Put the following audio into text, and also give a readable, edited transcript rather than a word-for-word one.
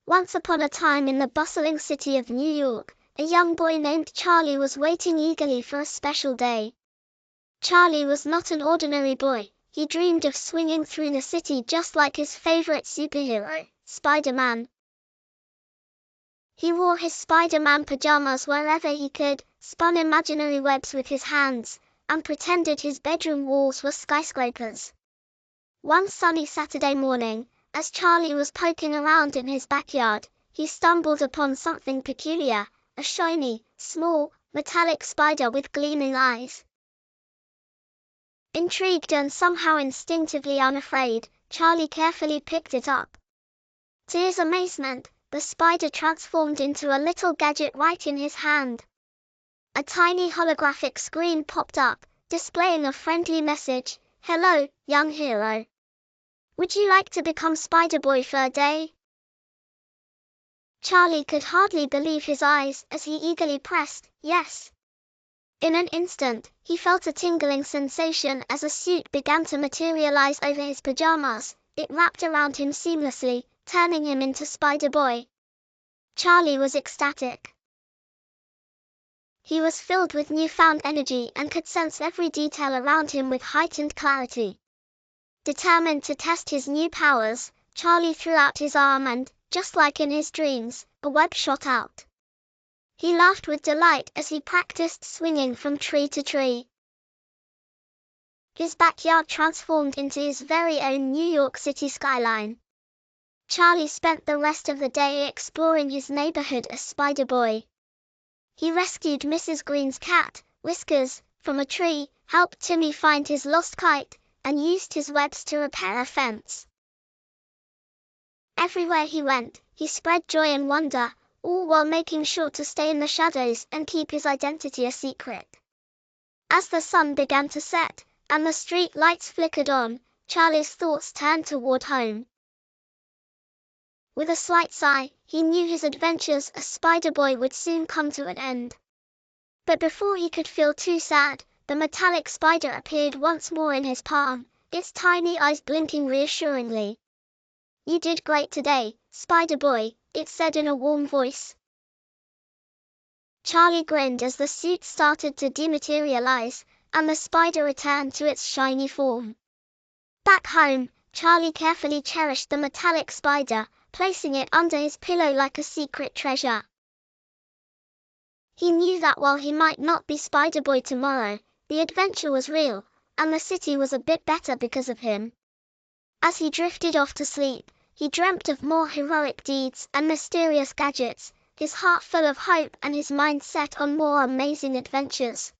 Once upon a time in the bustling city of New York, a young boy named Charlie was waiting eagerly for a special day. Charlie was not an ordinary boy. He dreamed of swinging through the city just like his favorite superhero, Spider-Man. He wore his Spider-Man pajamas wherever he could, spun imaginary webs with his hands, and pretended his bedroom walls were skyscrapers. One sunny Saturday morning, as Charlie was poking around in his backyard, he stumbled upon something peculiar, a shiny, small, metallic spider with gleaming eyes. Intrigued and somehow instinctively unafraid, Charlie carefully picked it up. To his amazement, the spider transformed into a little gadget right in his hand. A tiny holographic screen popped up, displaying a friendly message, "Hello, young hero. Would you like to become Spider-Boy for a day?" Charlie could hardly believe his eyes as he eagerly pressed, "Yes." In an instant, he felt a tingling sensation as a suit began to materialize over his pajamas. It wrapped around him seamlessly, turning him into Spider-Boy. Charlie was ecstatic. He was filled with newfound energy and could sense every detail around him with heightened clarity. Determined to test his new powers, Charlie threw out his arm and, just like in his dreams, a web shot out. He laughed with delight as he practiced swinging from tree to tree. His backyard transformed into his very own New York City skyline. Charlie spent the rest of the day exploring his neighborhood as Spider-Boy. He rescued Mrs. Green's cat, Whiskers, from a tree, helped Timmy find his lost kite, and used his webs to repair a fence. Everywhere he went, he spread joy and wonder, all while making sure to stay in the shadows and keep his identity a secret. As the sun began to set, and the street lights flickered on, Charlie's thoughts turned toward home. With a slight sigh, he knew his adventures as Spider-Boy would soon come to an end. But before he could feel too sad, the metallic spider appeared once more in his palm, its tiny eyes blinking reassuringly. "You did great today, Spider-Boy," it said in a warm voice. Charlie grinned as the suit started to dematerialize, and the spider returned to its shiny form. Back home, Charlie carefully cherished the metallic spider, placing it under his pillow like a secret treasure. He knew that while he might not be Spider-Boy tomorrow, the adventure was real, and the city was a bit better because of him. As he drifted off to sleep, he dreamt of more heroic deeds and mysterious gadgets, his heart full of hope and his mind set on more amazing adventures.